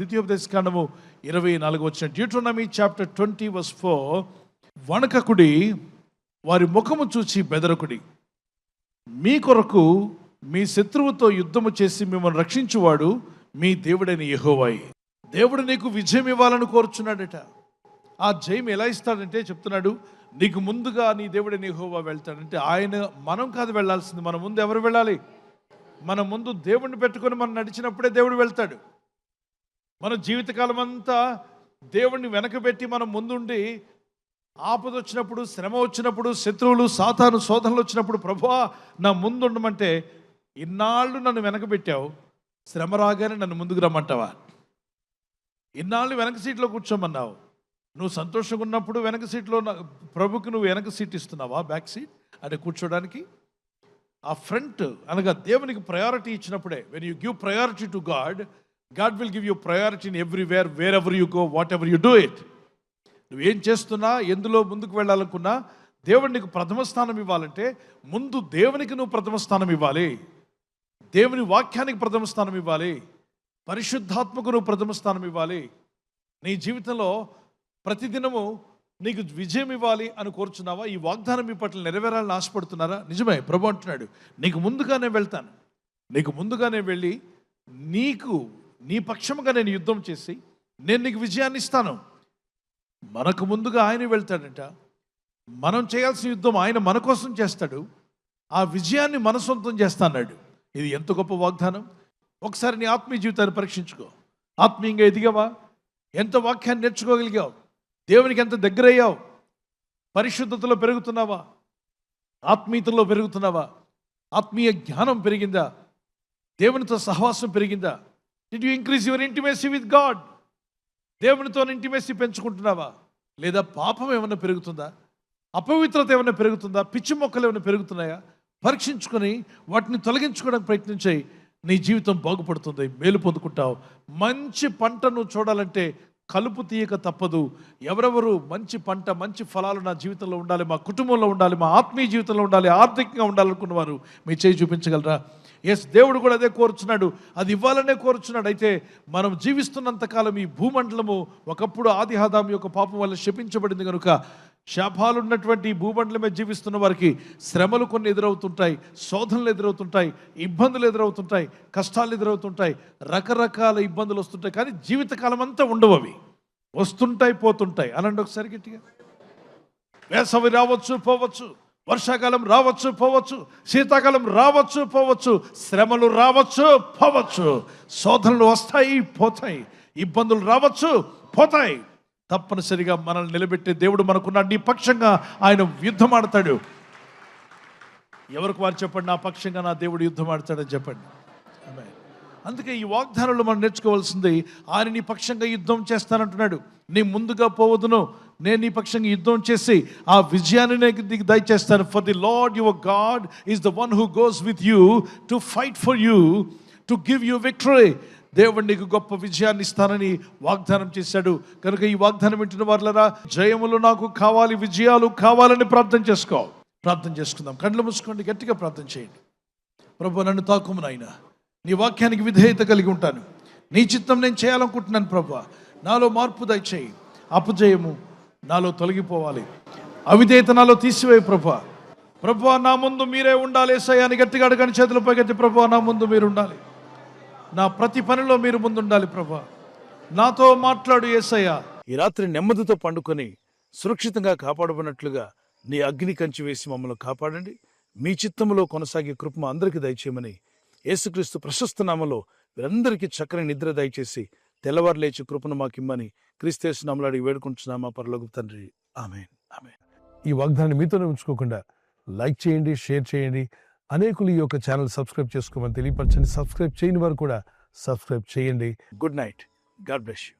ద్వితీయోపదేశకాండము 24 డ్యూటోనమీ chapter 20:4. వణకకుడి, వారి ముఖము చూచి బెదరకుడి, మీ కొరకు మీ శత్రువుతో యుద్ధము చేసి మిమ్మల్ని రక్షించువాడు మీ దేవుడైన యెహోవాయే. దేవుడు నీకు విజయం ఇవ్వాలని కోరుచున్నాడట. ఆ జయం ఎలా ఇస్తాడంటే చెప్తున్నాడు, నీకు ముందుగా నీ దేవుడైన యెహోవా వెళ్తాడంటే ఆయన, మనం కాదు వెళ్ళాల్సింది. మన ముందు ఎవరు వెళ్ళాలి? మన ముందు దేవుడిని పెట్టుకొని మనం నడిచినప్పుడే దేవుడు వెళ్తాడు. మన జీవితకాలం అంతా దేవుడిని వెనకబెట్టి మనం ముందుండి ఆపద వచ్చినప్పుడు, శ్రమ వచ్చినప్పుడు, శత్రువులు సాతాను శోధనలు వచ్చినప్పుడు ప్రభువా నా ముందు ఉండమంటే, ఇన్నాళ్ళు నన్ను వెనకబెట్టావు, శ్రమ రాగానే నన్ను ముందుకు రమ్మంటావా? ఇన్నాళ్ళు వెనక సీట్లో కూర్చోమన్నావు, నువ్వు సంతోషంగా ఉన్నప్పుడు వెనక సీట్లో ప్రభుకి నువ్వు వెనక సీట్ ఇస్తున్నావా? బ్యాక్ సీట్ అంటే కూర్చోడానికి. ఆ ఫ్రంట్ అనగా దేవునికి ప్రయారిటీ ఇచ్చినప్పుడే, when you give priority to God, God will give you priority in everywhere, wherever you go, whatever you do it. నువ్వేం చేస్తున్నా, ఎందులో ముందుకు వెళ్ళాలనుకున్నా, దేవుడు నీకు ప్రథమ స్థానం ఇవ్వాలంటే ముందు దేవునికి నువ్వు ప్రథమ స్థానం ఇవ్వాలి, దేవుని వాక్యానికి ప్రథమ స్థానం ఇవ్వాలి, పరిశుద్ధాత్మకు నువ్వు ప్రథమ స్థానం ఇవ్వాలి. నీ జీవితంలో ప్రతిదినము నీకు విజయం ఇవ్వాలి అని కోరుచున్నావా? ఈ వాగ్దానం మీ పట్ల నెరవేరాలని ఆశపడుతున్నారా? నిజమే, ప్రభు అంటున్నాడు, నీకు ముందుగానే వెళ్తాను, నీకు ముందుగానే వెళ్ళి నీ పక్షముగా నేను యుద్ధం చేసి నేను నీకు విజయాన్ని ఇస్తాను. మనకు ముందుగా ఆయన వెళ్తాడంట. మనం చేయాల్సిన యుద్ధం ఆయన మన కోసం చేస్తాడు, ఆ విజయాన్ని మన సొంతం చేస్తాడు. ఇది ఎంత గొప్ప వాగ్దానం. ఒకసారి నీ ఆత్మీయ జీవితాన్ని పరీక్షించుకో. ఆత్మీయంగా ఎదిగావా? ఎంత వాక్యాన్ని నేర్చుకోగలిగావు? దేవునికి ఎంత దగ్గర అయ్యావు? పరిశుద్ధతలో పెరుగుతున్నావా? ఆత్మీయతలో పెరుగుతున్నావా? ఆత్మీయ జ్ఞానం పెరిగిందా? దేవునితో సహవాసం పెరిగిందా? Did you increase your intimacy with God? దేవునితో ఇంటిమేసీ పెంచుకుంటున్నావా? లేదా పాపం ఏమైనా పెరుగుతుందా? అపవిత్రత ఏమైనా పెరుగుతుందా? పిచ్చి మొక్కలు ఏమైనా పెరుగుతున్నాయా? పరీక్షించుకొని వాటిని తొలగించుకోవడానికి ప్రయత్నించాయి. నీ జీవితం బాగుపడుతుంది, మేలు పొందుకుంటావు. మంచి పంటను చూడాలంటే కలుపు తీయక తప్పదు. ఎవరెవరు మంచి పంట, మంచి ఫలాలు నా జీవితంలో ఉండాలి, మా కుటుంబంలో ఉండాలి, మా ఆత్మీయ జీవితంలో ఉండాలి, ఆర్థికంగా ఉండాలనుకున్న వారు మీ చేయి చూపించగలరా? ఎస్, దేవుడు కూడా అదే కోరుచున్నాడు, అది ఇవ్వాలనే కోరుచున్నాడు. అయితే మనం జీవిస్తున్నంతకాలం ఈ భూమండలము ఒకప్పుడు ఆది ఆదాము యొక్క పాపం వల్ల శపించబడింది కనుక, శాపాలు ఉన్నటువంటి ఈ భూమండలం మీద జీవిస్తున్న వారికి శ్రమలు కొన్ని ఎదురవుతుంటాయి, శోధనలు ఎదురవుతుంటాయి, ఇబ్బందులు ఎదురవుతుంటాయి, కష్టాలు ఎదురవుతుంటాయి, రకరకాల ఇబ్బందులు వస్తుంటాయి. కానీ జీవితకాలం అంతా ఉండవు, అవి వస్తుంటాయి, పోతుంటాయి. అనండి ఒకసారి గట్టిగా. వేసవి రావచ్చు, పోవచ్చు, వర్షాకాలం రావచ్చు, పోవచ్చు, శీతాకాలం రావచ్చు, పోవచ్చు, శ్రమలు రావచ్చు, పోవచ్చు, శోధనలు వస్తాయి, పోతాయి, ఇబ్బందులు రావచ్చు, పోతాయి. తప్పనిసరిగా మనల్ని నిలబెట్టే దేవుడు మనకున్నాడు. నీ పక్షంగా ఆయన యుద్ధం ఆడతాడు. ఎవరికి వారు చెప్పండి, నా పక్షంగా నా దేవుడు యుద్ధం ఆడతాడని చెప్పండి. అందుకే ఈ వాగ్దానంలో మనం నేర్చుకోవాల్సింది, ఆయన నీ పక్షంగా యుద్ధం చేస్తానంటున్నాడు. నీ ముందుగా పోవదును, నేను నీ పక్షంగా యుద్ధం చేసి ఆ విజయాన్ని నీకు దయచేస్తాను. For the Lord your God is the one who goes with you to fight for you, to give you victory. దేవుడు నీకు గొప్ప విజయాన్ని ఇస్తానని వాగ్దానం చేశాడు. కనుక ఈ వాగ్దానం వింటున్న వారులారా, జయములు నాకు కావాలి, విజయాలు కావాలని ప్రార్థన చేసుకుందాం. కళ్ళు మూసుకోండి, గట్టిగా ప్రార్థన చేయండి. ప్రభు, నన్ను తాకుము నాయనా, నీ వాక్యానికి విధేయత కలిగి ఉంటాను, నీ చిత్తం నేను చేయాలనుకుంటున్నాను. ప్రభు, నాలో మార్పు దయచేయి, అపజయము నాలో తొలగిపోవాలి, అవిధేయత నాలో తీసివేయి. ప్రభు నా ముందు మీరే ఉండాలి యేసయ్యా అని గట్టిగా అడగని, చేతులు పైకెత్తి, ప్రభు నా ముందు మీరు ఉండాలి, నా ప్రతి పనిలో మీరు ముందుండాలి. ప్రభు నాతో మాట్లాడు యేసయ్యా. ఈ రాత్రి నెమ్మదితో పండుకొని సురక్షితంగా కాపాడబడినట్లుగా నీ అగ్ని కంచి వేసి మమ్మల్ని కాపాడండి. మీ చిత్తములో కొనసాగే కృప అందరికీ దయచేయమని యేసుక్రీస్తు ప్రశస్త నామములో వీరందరికీ చక్కని నిద్ర దయచేసి తెల్లవారు లేచి కృపను మాకిమ్మని క్రీస్తు యేసు నామములో అడిగి వేడుకుంటున్నామా పరలోకపు తండ్రి, ఆమేన్, ఆమేన్. ఈ వాగ్దానాన్ని మీతోనే ఉంచుకోకుండా లైక్ చేయండి, షేర్ చేయండి. అనేకులు ఈ యొక్క ఛానల్ సబ్స్క్రైబ్ చేసుకోమని తెలియపరచండి. సబ్స్క్రైబ్ చేయని వారు కూడా సబ్స్క్రైబ్ చేయండి. Good night. God bless you.